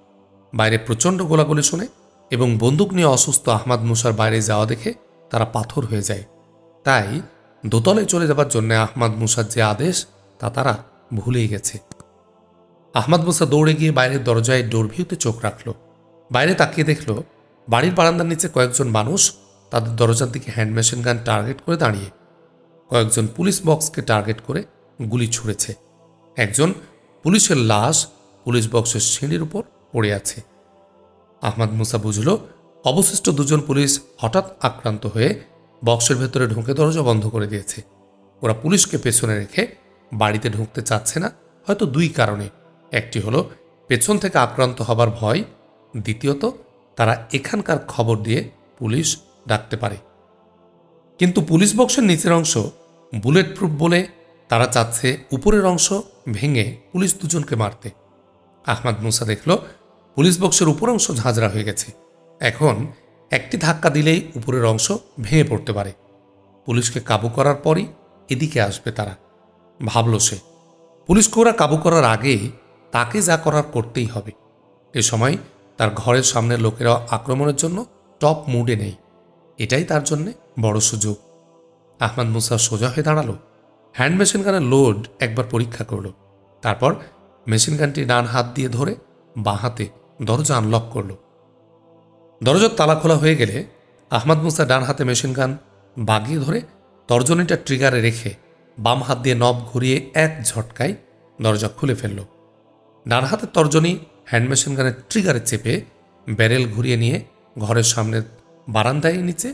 বাইরে প্রচণ্ড গোলাগুলি শুনে এবং বন্দুক নিয়ে অসুস্থ আহমদ মুসার বাইরে যাওয়া দেখে তারা পাথর হয়ে যায়। তাই দোতলায় চলে যাবার জন্য আহমদ মুসার যে আদেশ তা তারা ভুলেই গেছে। আহমদ মুসা দৌড়ে গিয়ে বাইরের দরজায় ডোরভিউতে চোখ রাখল। বাইরে তাকিয়ে দেখল বাড়ির বারান্দার নিচে কয়েকজন মানুষ তাদের দরজার দিকে হ্যান্ড মেশিন গান টার্গেট করে দাঁড়িয়ে। কয়েকজন পুলিশ বক্সকে টার্গেট করে গুলি ছুঁড়েছে। একজন পুলিশের লাশ পুলিশ বক্সের সিঁড়ির উপর পড়ে আছে। আহমদ মুসা বুঝল অবশিষ্ট দুজন পুলিশ হঠাৎ আক্রান্ত হয়ে বক্সের ভেতরে ঢুকে দরজা বন্ধ করে দিয়েছে। ওরা পুলিশকে পেছনে রেখে বাড়িতে ঢুকতে চাচ্ছে না, হয়তো দুই কারণে। একটি হলো পেছন থেকে আক্রান্ত হবার ভয়, দ্বিতীয়ত তারা এখানকার খবর দিয়ে পুলিশ ডাকতে পারে। কিন্তু পুলিশ বক্সের নিচের অংশ বুলেট প্রুফ বলে তারা চাচ্ছে উপরের অংশ ভেঙে পুলিশ দুজনকে মারতে। আহমদ মুসা দেখল পুলিশ বক্সের উপর অংশ ঝাঁঝরা হয়ে গেছে। এখন একটি ধাক্কা দিলেই উপরের অংশ ভেঙে পড়তে পারে। পুলিশকে কাবু করার পরই এদিকে আসবে তারা, ভাবল সে। পুলিশকে ওরা কাবু করার আগে তাকে যা করার করতেই হবে। এ সময় তার ঘরের সামনের লোকেরা আক্রমণের জন্য টপ মুডে নেই। এটাই তার জন্য বড় সুযোগ। আহমদ মুসা সোজা হয়ে দাঁড়ালো, হ্যান্ড মেশিন গানের লোড একবার পরীক্ষা করল। তারপর মেশিন গানটি ডান হাত দিয়ে ধরে বাঁ হাতে দরজা আনলক করল। দরজার তালা খোলা হয়ে গেলে আহমদ মুসা ডান হাতে মেশিন গান বাগিয়ে ধরে তর্জনীটা ট্রিগারে রেখে বাম হাত দিয়ে নব ঘুরিয়ে এক ঝটকায় দরজা খুলে ফেলল। ডান হাতের তর্জনী হ্যান্ড মেশিন গানের ট্রিগারে চেপে ব্যারেল ঘুরিয়ে নিয়ে ঘরের সামনে বারান্দায় নিচে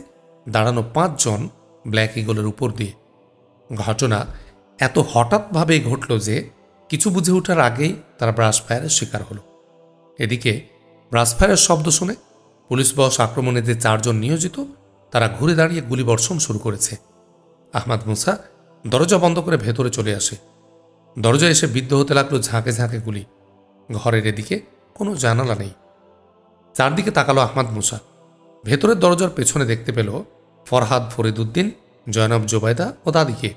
দাঁড়ানো 5 জন ব্ল্যাক ইগলের উপর দিয়ে। ঘটনা এত হঠাৎভাবেই ঘটল যে কিছু বুঝে ওঠার আগেই তারা ব্রাশ ফায়ারের শিকার হল। এদিকে ব্রাশ ফায়ারের শব্দ শুনে পুলিশ বস আক্রমণে যে 4 জন নিয়োজিত তারা ঘুরে দাঁড়িয়ে গুলিবর্ষণ শুরু করেছে। আহমদ মুসা দরজা বন্ধ করে ভেতরে চলে আসে। দরজা এসে বিদ্ধ হতে লাগলো ঝাঁকে ঝাঁকে গুলি। ঘরের এদিকে কোনো জানালা নেই। চারদিকে তাকালো আহমদ মুসা। ভেতরের দরজার পেছনে দেখতে পেল ফরহাদ, ফরিদউদ্দিন, জয়নব, জোবায়দা ও দাদিকে।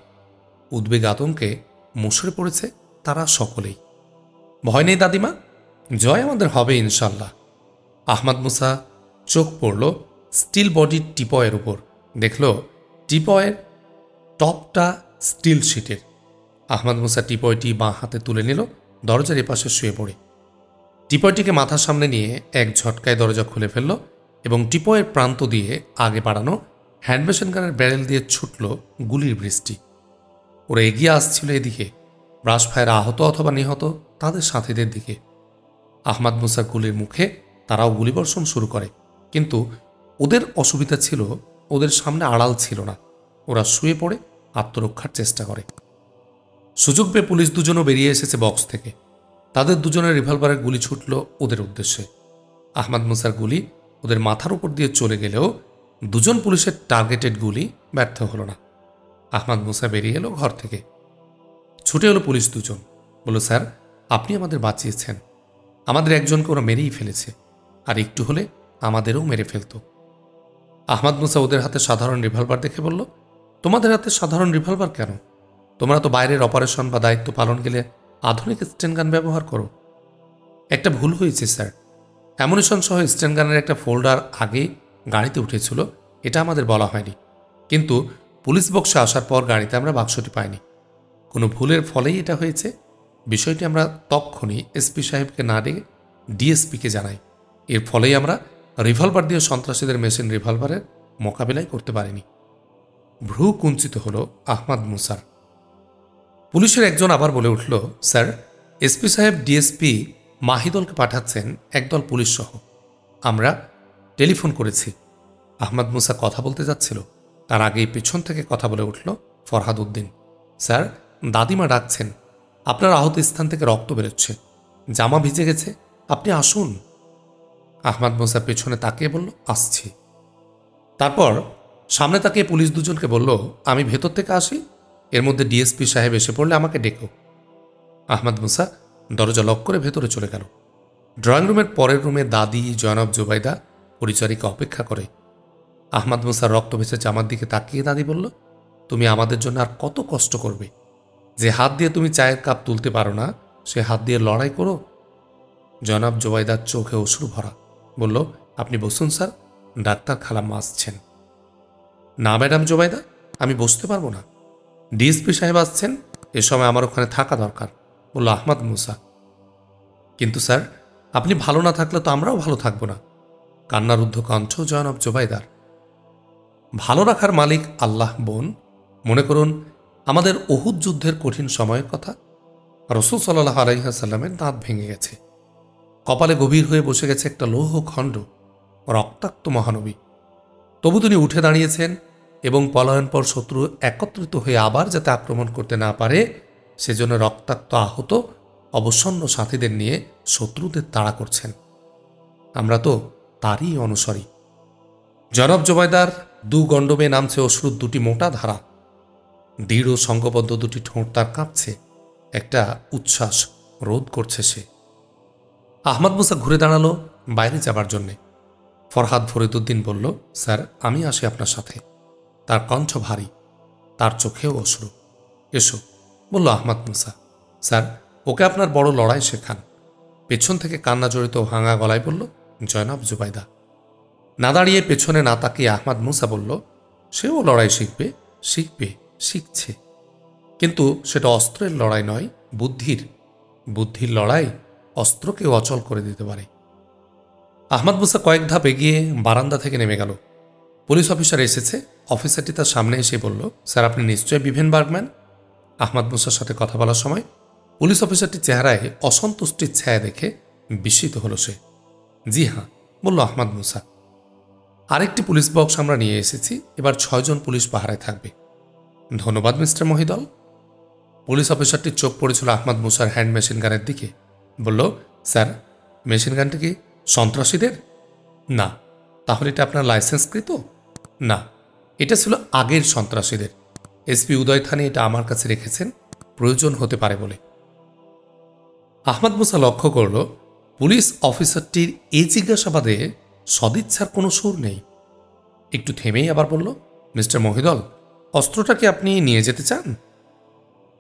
উদ্বেগ আতঙ্কে মুষড়ে পড়েছে তারা সকলেই। ভয় নেই দাদিমা, জয় আমাদের হবে ইনশাল্লাহ। আহমদ মুসা চোখ পড়ল স্টিল বডির টিপয়ের উপর। দেখল টিপয়ের টপটা স্টিল শিটের। আহমদ মুসা টিপয়টি বাঁ হাতে তুলে নিল, দরজার এপাশে শুয়ে পড়ে। টিপয়টিকে মাথার সামনে নিয়ে এক ঝটকায় দরজা খুলে ফেলল এবং টিপয়ের প্রান্ত দিয়ে আগে বাড়ানো হ্যান্ড মেশিন গানের ব্যারেল দিয়ে ছুটল গুলির বৃষ্টি। ওরা এগিয়ে আসছিল এদিকে, ব্রাশ ফায়ার আহত অথবা নিহত তাদের সাথীদের দিকে। আহমদ মুসার গুলির মুখে তারাও গুলিবর্ষণ শুরু করে, কিন্তু ওদের অসুবিধা ছিল ওদের সামনে আড়াল ছিল না। ওরা শুয়ে পড়ে আত্মরক্ষার চেষ্টা করে। সুযোগ পেয়ে পুলিশ দুজনও বেরিয়ে এসেছে বক্স থেকে। তাদের দুজনের রিভলভারের গুলি ছুটল ওদের উদ্দেশ্যে। আহমদ মুসার গুলি ওদের মাথার উপর দিয়ে চলে গেলেও দুজন পুলিশের টার্গেটেড গুলি ব্যর্থ হল না। আহমদ মুসা বেরিয়ে এলো ঘর থেকে। ছুটে এলো পুলিশ দুজন, বলল, স্যার আপনি আমাদের বাঁচিয়েছেন। আমাদের একজনকে ওরা মেরেই ফেলেছে, আর একটু হলে আমাদেরও মেরে ফেলত। আহমদ মুসা ওদের হাতে সাধারণ রিভলভার দেখে বলল, তোমাদের হাতে সাধারণ রিভলভার কেন? তোমরা তো বাইরের অপারেশন বা দায়িত্ব পালন গেলে আধুনিক স্টেন গান ব্যবহার করো। একটা ভুল হয়েছে স্যার, অ্যামুনিশন সহ স্টেন গানের একটা ফোল্ডার আগে গাড়িতে উঠেছিল, এটা আমাদের বলা হয়নি। কিন্তু পুলিশ বক্সে আসার পর গাড়িতে আমরা বাক্সটি পাইনি। কোনো ভুলের ফলেই এটা হয়েছে। বিষয়টি আমরা তক্ষণই এসপি সাহেবকে না ডেকে ডিএসপিকে জানাই। এর ফলেই আমরা রিভলভার দিয়ে সন্ত্রাসীদের মেশিন রিভলভারের মোকাবিলাই করতে পারিনি। ভ্রু কুঞ্চিত হল আহমদ মুসার। পুলিশের একজন আবার বলে উঠল, স্যার এসপি সাহেব ডিএসপি মাহিদুলকে পাঠাচ্ছেন একদল পুলিশ সহ। আমরা টেলিফোন করেছি। আহমদ মুসা কথা বলতে যাচ্ছিল, তার আগেই পেছন থেকে কথা বলে উঠল ফরহাদ উদ্দিন, স্যার দাদিমা ডাকছেন, আপনার আহত স্থান থেকে রক্ত বেরোচ্ছে, জামা ভিজে গেছে, আপনি আসুন। আহমদ মুসা পেছনে তাকিয়ে বলল, আসছি। তারপর সামনে তাকিয়ে পুলিশ দুজনকে বলল, আমি ভেতর থেকে আসি, এর মধ্যে ডিএসপি সাহেব এসে পড়লে আমাকে ডেকো। আহমদ মুসা দরজা লক করে ভেতরে চলে গেল। ড্রয়িং রুমের পরের রুমে দাদি জনাব জুবাইদা পরিচারিকা অপেক্ষা করে। আহমদ মুসার রক্ত ভেসে জামার দিকে তাকিয়ে দাদি বলল, তুমি আমাদের জন্য আর কত কষ্ট করবে? যে হাত দিয়ে তুমি চায়ের কাপ তুলতে পারো না, সে হাত দিয়ে লড়াই করো। জনাব জুবাইদার চোখে অশ্রু ভরা। বলল, আপনি বসুন স্যার, ডাক্তার খালাম্মা আসছেন। না ম্যাডাম জুবাইদা, আমি বসতে পারবো না। ডিএসপি সাহেব আসছেন, এ সময় আমার ওখানে থাকা দরকার, বলল আহমদ মুসা। কিন্তু স্যার, আপনি ভালো না থাকলে তো আমরাও ভালো থাকবো না। কান্নারুদ্ধ কণ্ঠ জনাব জুবাইদার। ভালো রাখার মালিক আল্লাহ বোন। মনে করুন আমাদের উহুদ যুদ্ধের কঠিন সময়ের কথা। রাসূল সাল্লাল্লাহু আলাইহি ওয়াসাল্লামের দাঁত ভেঙে গেছে, কপালে গভীর হয়ে বসে গেছে একটা লৌহ খণ্ড, রক্তাক্ত মহানবী। তবু তিনি উঠে দাঁড়িয়েছেন এবং পলায়নপর শত্রু একত্রিত হয়ে আবার যাতে আক্রমণ করতে না পারে সেজন্য রক্তাক্ত আহত অবসন্ন সাথীদের নিয়ে শত্রুদের তাড়া করছেন। আমরা তো তারই অনুসারী। জনাব জুবাইদার দু গণ্ডমে নামছে অশ্রুর দুটি মোটা ধারা। দৃঢ় সংঘবদ্ধ দুটি ঠোঁট তার কাঁপছে, একটা উচ্ছ্বাস রোধ করছে সে। আহমদ মুসা ঘুরে দাঁড়ালো বাইরে যাবার জন্যে। ফরহাদ ফরিদুদ্দিন বলল, স্যার আমি আসি আপনার সাথে। তার কণ্ঠ ভারী, তার চোখেও অশ্রু। এসো, বলল আহমদ মুসা। স্যার, ওকে আপনার বড় লড়াই শেখান। পেছন থেকে কান্না জড়িত ভাঙা গলায় বলল জনাব জুবাইদা। না দাঁড়িয়ে পেছনে না তাকিয়ে আহমদ মুসা বলল, সেও লড়াই শিখবে, শিখবে, শিখছে। কিন্তু সেটা অস্ত্রের লড়াই নয়, বুদ্ধির। বুদ্ধির লড়াই অস্ত্রকেও অচল করে দিতে পারে। আহমদ মুসা কয়েক ধাপ এগিয়ে বারান্দা থেকে নেমে গেল। পুলিশ অফিসার এসেছে। অফিসারটি তার সামনে এসে বলল, স্যার আপনি নিশ্চয়ই বিভেন বার্গম্যান। আহমদ মুসার সাথে কথা বলার সময় পুলিশ অফিসারটির চেহারায় অসন্তুষ্টির ছায়া দেখে বিস্মিত হল সে। জি হ্যাঁ, বলল আহমদ মুসা। আরেকটি পুলিশ বক্স আমরা নিয়ে এসেছি, এবার 6 জন পুলিশ পাহারায় থাকবে। ধন্যবাদ মিস্টার মহিদল। পুলিশ অফিসারটির চোখ পড়েছিল আহমদ মুসার হ্যান্ড মেশিন গানের দিকে। বলল, স্যার মেশিন গানটি কি সন্ত্রাসীদের? না। তাহলে এটা আপনার লাইসেন্সকৃত? না, এটা ছিল আগের সন্ত্রাসীদের। এসপি উদয় থানি এটা আমার কাছে রেখেছেন, প্রয়োজন হতে পারে বলে। আহমদ মুসা লক্ষ্য করল পুলিশ অফিসারটির এই জিজ্ঞাসাবাদে সদিচ্ছার কোনো সুর নেই। একটু থেমেই আবার বলল, মিস্টার মহিদল, অস্ত্রটা কি আপনি নিয়ে যেতে চান?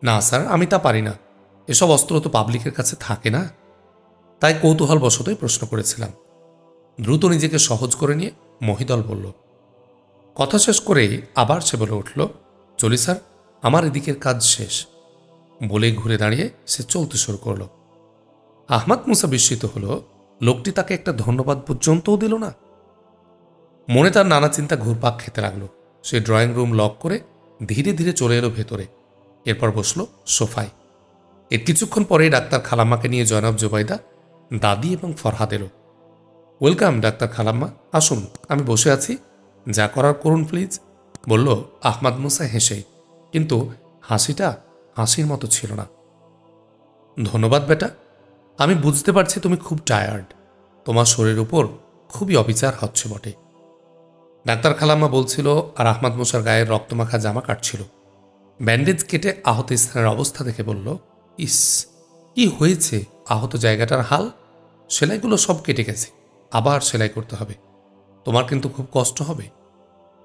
না স্যার, আমি তা পারি না। এসব অস্ত্র তো পাবলিকের কাছে থাকে না, তাই কৌতূহল বশতই প্রশ্ন করেছিলাম। দ্রুত নিজেকে সহজ করে নিয়ে মহিদল বলল। কথা শেষ করেই আবার সে বলে উঠল, চলি স্যার, আমার এদিকের কাজ শেষ। বলে ঘুরে দাঁড়িয়ে সে চলতে শুরু করল। আহমদ মুসা বিস্মিত হল, লোকটি তাকে একটা ধন্যবাদ পর্যন্তও দিল না। মনে তার নানা চিন্তা ঘুরপাক খেতে লাগলো। সে ড্রয়িং রুম লক করে ধীরে ধীরে চলে এলো ভেতরে। এরপর বসল সোফায়। এর কিছুক্ষণ পরেই ডাক্তার খালাম্মাকে নিয়ে জনাব জুবাইদা, দাদি এবং ফরহাদ এলো। ওয়েলকাম ডাক্তার খালাম্মা, আসুন, আমি বসে আছি, যা করার করুন প্লিজ, বলল আহমদ মুসা হেসেই। কিন্তু হাসিটা হাসির মতো ছিল না। ধন্যবাদ বেটা, আমি বুঝতে পারছি তুমি খুব টায়ার্ড, তোমার শরীরের উপর খুবই অবিচার হচ্ছে বটে। ডাক্তার খালাম্মা বলছিল আর আহমদ মুসার গায়ের রক্তমাখা জামা কাটছিল। ব্যান্ডেজ কেটে আহত স্থানের অবস্থা দেখে বলল, ইস, কি হয়েছে আহত জায়গাটার হাল? সেলাইগুলো সব কেটে গেছে, আবার সেলাই করতে হবে, তোমার কিন্তু খুব কষ্ট হবে।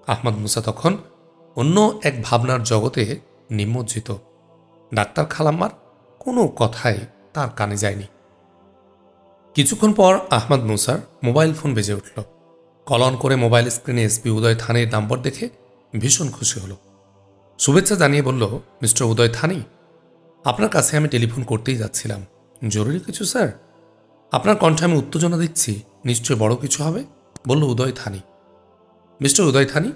আহমদ মুসা তখন অন্য এক ভাবনার জগতে নিমজ্জিত। ডাক্তার খালাম্মার কোনো কথাই তার কানে যায়নি। কিছুক্ষণ পর আহমদ মুসার মোবাইল ফোন বেজে উঠল। কল অন করে মোবাইল স্ক্রিনে এসপি উদয় থানির নম্বর দেখে ভীষণ খুশি হল। শুভেচ্ছা জানিয়ে বলল, মিস্টার উদয় থানি, আপনার কাছে আমি টেলিফোন করতেই যাচ্ছিলাম। জরুরি কিছু স্যার? আপনার কণ্ঠে আমি উত্তেজনা দিচ্ছি, নিশ্চয় বড় কিছু হবে, বলল উদয় থানি। মিস্টার উদয় থানি,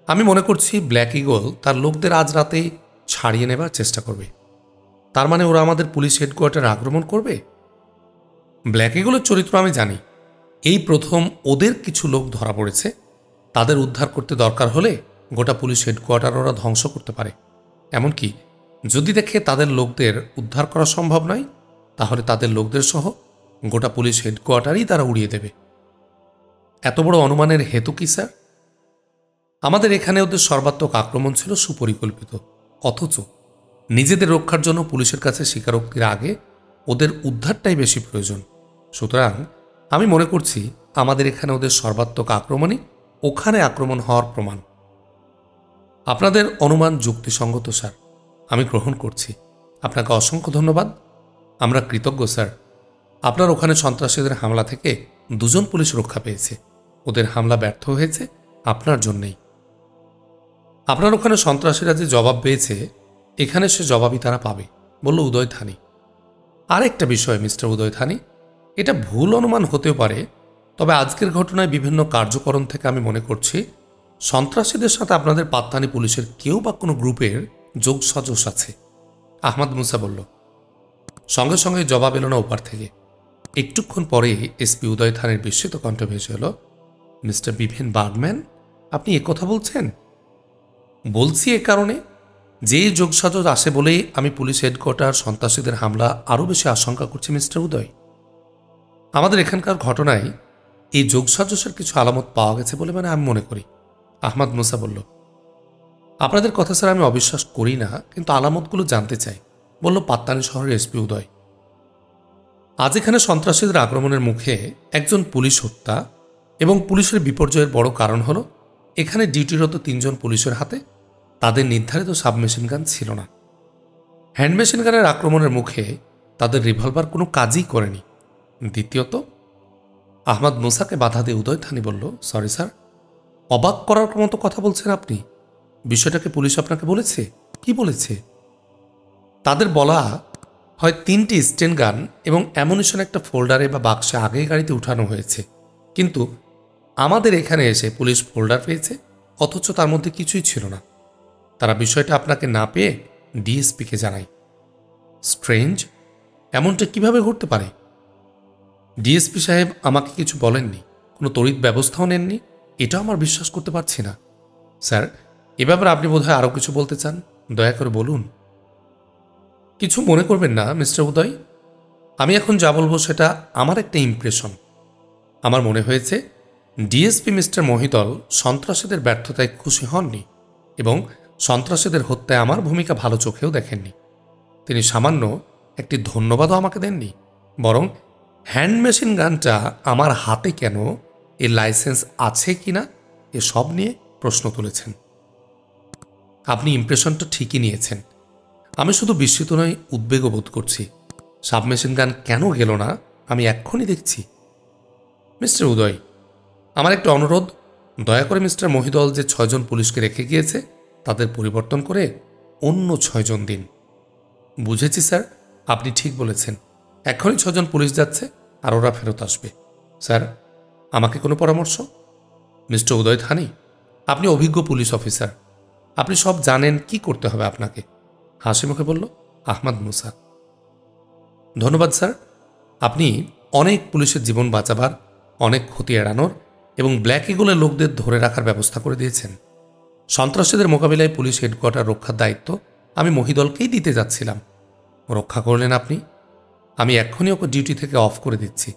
আমি মনে করছি ব্ল্যাক ইগল তার লোকদের আজ রাতে ছাড়িয়ে নেবার চেষ্টা করবে। তার মানে ওরা আমাদের পুলিশ হেডকোয়ার্টারে আক্রমণ করবে? ব্ল্যাক ইগলের চরিত্র আমি জানি। এই প্রথম ওদের কিছু লোক ধরা পড়েছে। তাদের উদ্ধার করতে দরকার হলে গোটা পুলিশ হেডকোয়ার্টার ওরা ধ্বংস করতে পারে। এমনকি যদি দেখে তাদের লোকদের উদ্ধার করা সম্ভব নয়, তাহলে তাদের লোকদের সহ গোটা পুলিশ হেডকোয়ার্টারই তারা উড়িয়ে দেবে। এত বড় অনুমানের হেতু কি স্যার? আমাদের এখানে ওদের সর্বাত্মক আক্রমণ ছিল সুপরিকল্পিত, অথচ নিজেদের রক্ষার জন্য পুলিশের কাছে স্বীকারোক্তির আগে ওদের উদ্ধারটাই বেশি প্রয়োজন। সুতরাং আমি মনে করছি আমাদের এখানে ওদের সর্বাত্মক আক্রমণই ওখানে আক্রমণ হওয়ার প্রমাণ। আপনাদের অনুমান যুক্তিসঙ্গত স্যার, আমি গ্রহণ করছি। আপনাকে অসংখ্য ধন্যবাদ। আমরা কৃতজ্ঞ স্যার। আপনার ওখানে সন্ত্রাসীদের হামলা থেকে 2 জন পুলিশ রক্ষা পেয়েছে। ওদের হামলা ব্যর্থ হয়েছে আপনার জন্যেই। আপনার ওখানে সন্ত্রাসীরা যে জবাব পেয়েছে, এখানে সে জবাবই তারা পাবে, বলল উদয় থানি। আরেকটা বিষয় মিস্টার উদয় থানি, এটা ভুল অনুমান হতেও পারে, তবে আজকের ঘটনায় বিভিন্ন কার্যকরণ থেকে আমি মনে করছি সন্ত্রাসীদের সাথে আপনাদের পাত্তানি পুলিশের কেউ বা কোনো গ্রুপের যোগসাজশ আছে। আহমদ মুসা বলল। সঙ্গে সঙ্গে জবাব এলো না ওপার থেকে। একটুক্ষণ পরে এসপি উদয় থানির বিস্মিত কণ্ঠ ভেসে এলো, মিস্টার বিভেন বার্গম্যান, আপনি কথা বলছেন? বলছি এ কারণে যে যোগসাজশ আসে বলেই আমি পুলিশ হেডকোয়ার্টার সন্ত্রাসীদের হামলা আরও বেশি আশঙ্কা করছি মিস্টার উদয়। আমাদের এখানকার ঘটনায় এই যোগসাজশের কিছু আলামত পাওয়া গেছে বলে আমি মনে করি। আহমদ মুসা বলল। আপনাদের কথা স্যার আমি অবিশ্বাস করি না, কিন্তু আলামতগুলো জানতে চাই, বলল পাত্তানি শহরের এসপি উদয়। আজ এখানে সন্ত্রাসীদের আক্রমণের মুখে একজন পুলিশ হত্যা এবং পুলিশের বিপর্যয়ের বড় কারণ হল এখানে ডিউটিরত 3 জন পুলিশের হাতে তাদের নির্ধারিত সাবমেশিন গান ছিল না। হ্যান্ডমেশিন গানের আক্রমণের মুখে তাদের রিভলভার কোনো কাজই করেনি। দ্বিতীয়ত, আহমদ মুসাকে বাধা দিয়ে উদয় থানি বলল, সরি স্যার, অবাক করার মতো কথা বলছেন আপনি। বিষয়টাকে পুলিশ আপনাকে বলেছে? কি বলেছে? তাদের বলা হয় 3টি স্টেন গান এবং অ্যামুনিশন একটা ফোল্ডারে বা বাক্সে আগেই গাড়িতে উঠানো হয়েছে, কিন্তু আমাদের এখানে এসে পুলিশ ফোল্ডার পেয়েছে, অথচ তার মধ্যে কিছুই ছিল না। তারা বিষয়টা আপনাকে না পেয়ে ডিএসপিকে জানায়। স্ট্রেঞ্জ, এমনটা কিভাবে ঘটতে পারে? ডিএসপি সাহেব আমাকে কিছু বলেননি, কোনো তড়িৎ ব্যবস্থাও নেননি, এটাও আমার বিশ্বাস করতে পারছি না। স্যার, এ ব্যাপারে আপনি বোধহয় আরও কিছু বলতে চান, দয়া করে বলুন। কিছু মনে করবেন না মিস্টার উদয়, আমি এখন যা বলবো সেটা আমার একটা ইমপ্রেশন। আমার মনে হয়েছে ডিএসপি মিস্টার মহিদল সন্ত্রাসীদের ব্যর্থতায় খুশি হননি এবং সন্ত্রাসীদের হত্যায় আমার ভূমিকা ভালো চোখেও দেখেননি। তিনি সামান্য একটি ধন্যবাদও আমাকে দেননি, বরং হ্যান্ড মেশিন গানটা আমার হাতে কেন, এর লাইসেন্স আছে কিনা, এসব নিয়ে প্রশ্ন তুলেছেন। আপনি ইমপ্রেশনটা ঠিকই নিয়েছেন। আমি শুধু বিস্মিত নয়, উদ্বেগও বোধ করছি। সাবমেশিন গান কেন গেল না আমি এক্ষুনি দেখছি। মিস্টার উদয়, আমার একটা অনুরোধ, দয়া করে মিস্টার মহিদল যে 6 জন পুলিশকে রেখে গিয়েছে তাদের পরিবর্তন করে অন্য 6 জন দিন। বুঝেছি স্যার, আপনি ঠিক বলেছেন। এখনই 6 জন পুলিশ যাচ্ছে আর ওরা ফেরত আসবে। স্যার, আমাকে কোনো পরামর্শ? মিস্টার উদয় থানি, আপনি অভিজ্ঞ পুলিশ অফিসার, আপনি সব জানেন, কি করতে হবে আপনাকে? হাসি মুখে বলল আহমদ মুসা। ধন্যবাদ স্যার, আপনি অনেক পুলিশের জীবন বাঁচাবার, অনেক ক্ষতি এড়ানোর এবং ব্ল্যাক ইগলের লোকদের ধরে রাখার ব্যবস্থা করে দিয়েছেন। সন্ত্রাসীদের মোকাবিলায় পুলিশ হেডকোয়ার্টার রক্ষার দায়িত্ব আমি মহিদলকেই দিতে যাচ্ছিলাম, রক্ষা করলেন আপনি। আমি এক্ষুনি ওকে ডিউটি থেকে অফ করে দিচ্ছি।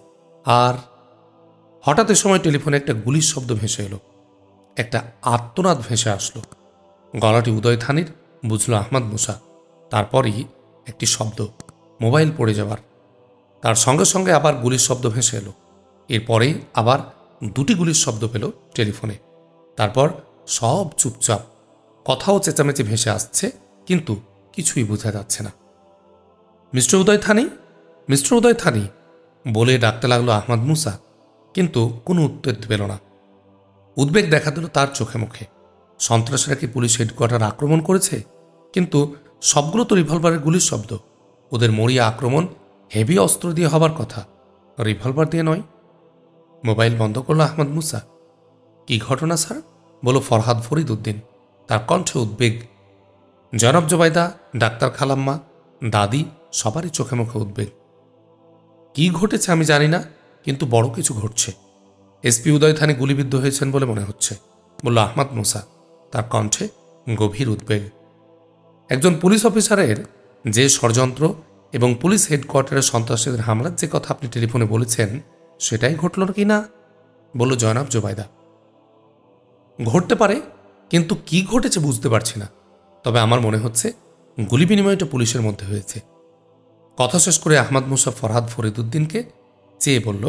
আর হঠাৎ এ সময় টেলিফোনে একটা গুলির শব্দ ভেসে এলো, একটা আর্তনাদ ভেসে আসলো। গলাটি উদয় থানির, বুঝল আহমদ মুসা। তারপরই একটি শব্দ, মোবাইল পড়ে যাওয়ার। তার সঙ্গে সঙ্গে আবার গুলির শব্দ ভেসে এলো। এরপরেই আবার 2টি গুলির শব্দ পেল টেলিফোনে। তারপর সব চুপচাপ, কথাও চেঁচামেচি ভেসে আসছে, কিন্তু কিছুই বোঝা যাচ্ছে না। মিস্টার উদয় থানি, মিস্টার উদয় থানি বলে ডাকতে লাগলো আহমদ মুসা, কিন্তু কোনো উত্তর পেল না। উদ্বেগ দেখা দিল তার চোখে মুখে। সন্ত্রাসীরা কি পুলিশ হেডকোয়ার্টার আক্রমণ করেছে? কিন্তু সবগুলো তো রিভলভারের গুলির শব্দ। ওদের মরিয়া আক্রমণ হেভি অস্ত্র দিয়ে হবার কথা, রিভলভার দিয়ে নয়। মোবাইল বন্ধ করল আহমদ মুসা। কি ঘটনা স্যার? বলো ফরহাদ ফরিদ উদ্দিন, তার কণ্ঠে উদ্বেগ। জনাব জোবাইদা, ডাক্তার খালাম্মা, দাদি, সবারই চোখে মুখে উদ্বেগ। কি ঘটেছে আমি জানি না, কিন্তু বড় কিছু ঘটছে। এসপি উদয় থানি গুলিবিদ্ধ হয়েছেন বলে মনে হচ্ছে, বলল আহমদ মুসা, তার কণ্ঠে গভীর উদ্বেগ। একজন পুলিশ অফিসারের যে ষড়যন্ত্র এবং পুলিশ হেডকোয়ার্টারের সন্ত্রাসীদের হামলার যে কথা আপনি টেলিফোনে বলেছেন, সেটাই ঘটল কি না, বলল জনাব জোবাইদা। ঘটতে পারে, কিন্তু কি ঘটেছে বুঝতে পারছি না। তবে আমার মনে হচ্ছে গুলি বিনিময়টা পুলিশের মধ্যে হয়েছে। কথা শেষ করে আহমদ মুসা ফরহাদ ফরিদুদ্দিনকে চেয়ে বলল,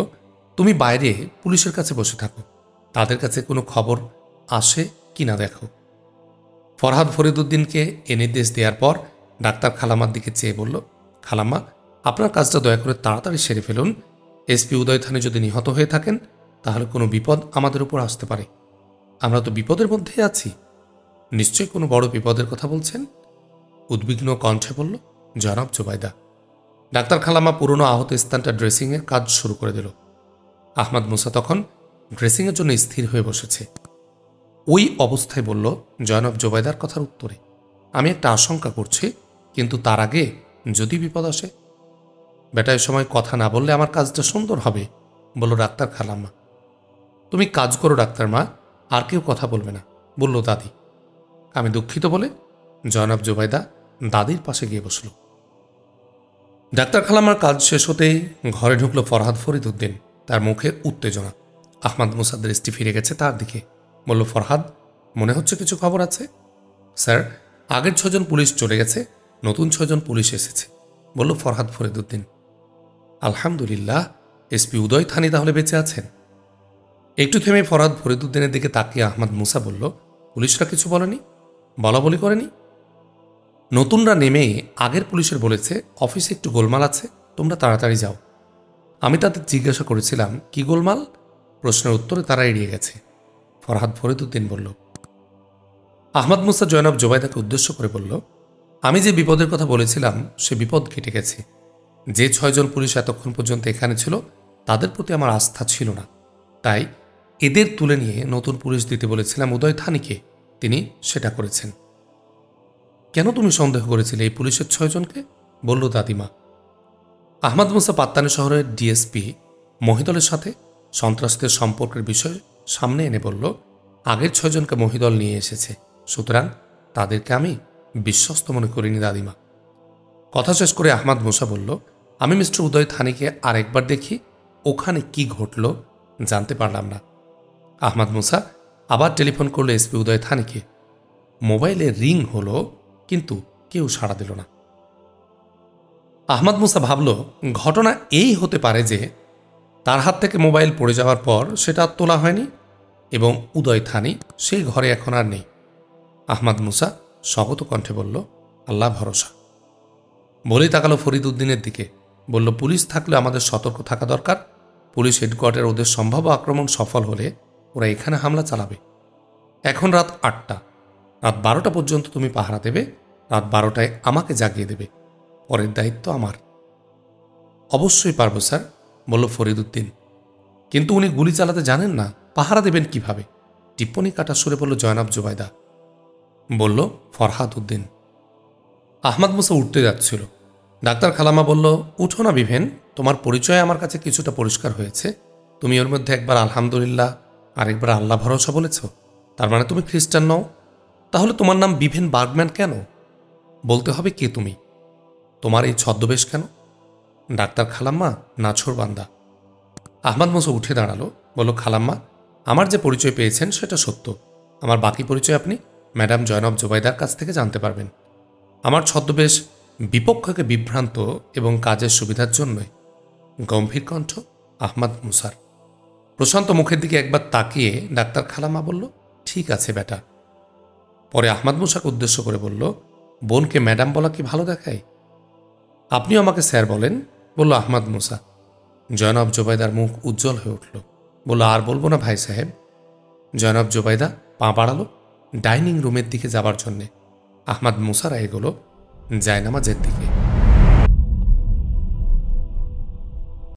তুমি বাইরে পুলিশের কাছে বসে থাকো, তাদের কাছে কোনো খবর আসে কিনা দেখো। ফরহাদ ফরিদুদ্দিনকে এ নির্দেশ দেওয়ার পর ডাক্তার খালাম্মার দিকে চেয়ে বলল, খালাম্মা, আপনার কাজটা দয়া করে তাড়াতাড়ি সেরে ফেলুন। এসপি উদয় থানে যদি নিহত হয়ে থাকেন তাহলে কোনো বিপদ আমাদের উপর আসতে পারে। আমরা তো বিপদের মধ্যেই আছি। নিশ্চয়ই কোনো বড় বিপদের কথা বলছেন, উদ্বিগ্ন কণ্ঠে বলল জনাব জুবাইদা। ডাক্তার খালাম্মা পুরনো আহত স্থানটা ড্রেসিংয়ের কাজ শুরু করে দিল। আহমদ মুসা তখন ড্রেসিংয়ের জন্য স্থির হয়ে বসেছে। ওই অবস্থায় বলল জনাব জুবাইদার কথার উত্তরে, আমি একটা আশঙ্কা করছি, কিন্তু তার আগে যদি বিপদ আসে। বেটা, এ সময় কথা না বললে আমার কাজটা সুন্দর হবে, বলল ডাক্তার খালাম্মা। তুমি কাজ করো ডাক্তার মা, আর কেউ কথা বলবে না, বলল দাদি। আমি দুঃখিত বলে জনাব জুবাইদা দাদির পাশে গিয়ে বসল। ডাক্তার খালাম্মার কাজ শেষ হতেই ঘরে ঢুকল ফরহাদ ফরিদুদ্দিন। তার মুখে উত্তেজনা। আহমদ মুসার দৃষ্টি ফিরে গেছে তার দিকে। বলল, ফরহাদ, মনে হচ্ছে কিছু খবর আছে? স্যার, আগের 6 জন পুলিশ চলে গেছে, নতুন 6 জন পুলিশ এসেছে, বলল ফরহাদ ফরিদুদ্দিন। আলহামদুলিল্লাহ, এসপি উদয় থানি তাহলে বেঁচে আছেন। একটু থেমে ফরহাদ ফরিদুদ্দিনের দিকে তাকিয়ে আহমদ মুসা বলল, পুলিশরা কিছু বলেনি? বলা বলি করেনি? নতুনরা নেমে আগের পুলিশের বলেছে অফিসে একটু গোলমাল আছে, তোমরা তাড়াতাড়ি যাও। আমি তাদের জিজ্ঞাসা করেছিলাম কি গোলমাল, প্রশ্নের উত্তরে তারা এড়িয়ে গেছে, ফরহাদ ফরিদুদ্দিন বলল। আহমদ মুসা জনাব জুবাইদাকে উদ্দেশ্য করে বলল, আমি যে বিপদের কথা বলেছিলাম সে বিপদ কেটে গেছে। যে 6 জন পুলিশ এতক্ষণ পর্যন্ত এখানে ছিল তাদের প্রতি আমার আস্থা ছিল না, তাই এদের তুলে নিয়ে নতুন পুলিশ দিতে বলেছিলাম উদয় থানিকে, তিনি সেটা করেছেন। কেন তুমি সন্দেহ করেছিলে এই পুলিশের 6 জনকে, বলল দাদিমা। আহমদ মুসা পাত্তানি শহরের ডিএসপি মহিদলের সাথে সন্ত্রাসীদের সম্পর্কের বিষয় সামনে এনে বলল, আগের 6 জনকে মহিদল নিয়ে এসেছে, সুতরাং তাদেরকে আমি বিশ্বস্ত মনে করিনি দাদিমা। কথা শেষ করে আহমদ মুসা বলল, আমি মিস্টার উদয় থানিকে আরেকবার দেখি, ওখানে কি ঘটল জানতে পারলাম না। আহমদ মুসা আবার টেলিফোন করল এসপি উদয় থানিকে। মোবাইলে রিং হলো, কিন্তু কেউ সাড়া দিল না। আহমদ মুসা ভাবল, ঘটনা এই হতে পারে যে তার হাত থেকে মোবাইল পড়ে যাওয়ার পর সেটা আর তোলা হয়নি এবং উদয় থানি সেই ঘরে এখন আর নেই। আহমদ মুসা স্বগত কণ্ঠে বলল, আল্লাহ ভরসা। বলেই তাকালো ফরিদুদ্দিনের দিকে, বলল, পুলিশ থাকলে আমাদের সতর্ক থাকা দরকার। পুলিশ হেডকোয়ার্টার ওদের সম্ভাব্য আক্রমণ সফল হলে ওরা এখানে হামলা চালাবে। এখন রাত 8টা, রাত 12টা পর্যন্ত তুমি পাহারা দেবে, রাত 12টায় আমাকে জাগিয়ে দেবে, পরের দায়িত্ব আমার। অবশ্যই পারবো স্যার, বলল ফরিদুদ্দিন। কিন্তু উনি গুলি চালাতে জানেন না, পাহারা দেবেন কিভাবে? টিপ্পনি কাটা সুরে বলল জনাব জুবাইদা। বলল ফরহাদ উদ্দিন। আহমদ মুসা উঠতে যাচ্ছিল। ডাক্তার খালাম্মা বলল, উঠো না বিভেন, তোমার পরিচয় আমার কাছে কিছুটা পরিষ্কার হয়েছে। তুমি ওর মধ্যে একবার আলহামদুলিল্লাহ আর একবার আল্লাহ ভরসা বলেছ, তার মানে তুমি খ্রিস্টান নও। তাহলে তোমার নাম বিভেন বার্গম্যান কেন? বলতে হবে কে তুমি, তোমার এই ছদ্মবেশ কেন? ডাক্তার খালাম্মা নাছোড়বান্দা। আহমদ মুসা উঠে দাঁড়ালো, বলল, খালাম্মা, আমার যে পরিচয় পেয়েছেন সেটা সত্য। আমার বাকি পরিচয় আপনি ম্যাডাম জয়নব জুবাইদার কাছ থেকে জানতে পারবেন। আমার ছদ্মবেশ বিপক্ষকে বিভ্রান্ত এবং কাজের সুবিধার জন্যই। গম্ভীর কণ্ঠ আহমদ মুসার। প্রশান্ত মুখের দিকে একবার তাকিয়ে ডাক্তার খালাম্মা বলল, ঠিক আছে বেটা। পরে আহমদ মুসাকে উদ্দেশ্য করে বলল, বোনকে ম্যাডাম বলা কি ভালো দেখায়? আপনিও আমাকে স্যার বলেন, বলল আহমদ মুসা। জয়নব জুবাইদার মুখ উজ্জ্বল হয়ে উঠল, বলল, আর বলবো না ভাই সাহেব। জয়নব জুবাইদা পা বাড়ালো ডাইনিং রুমের দিকে যাবার জন্যে। আহমদ মুসারা এগোলো জায়নামাজের দিকে।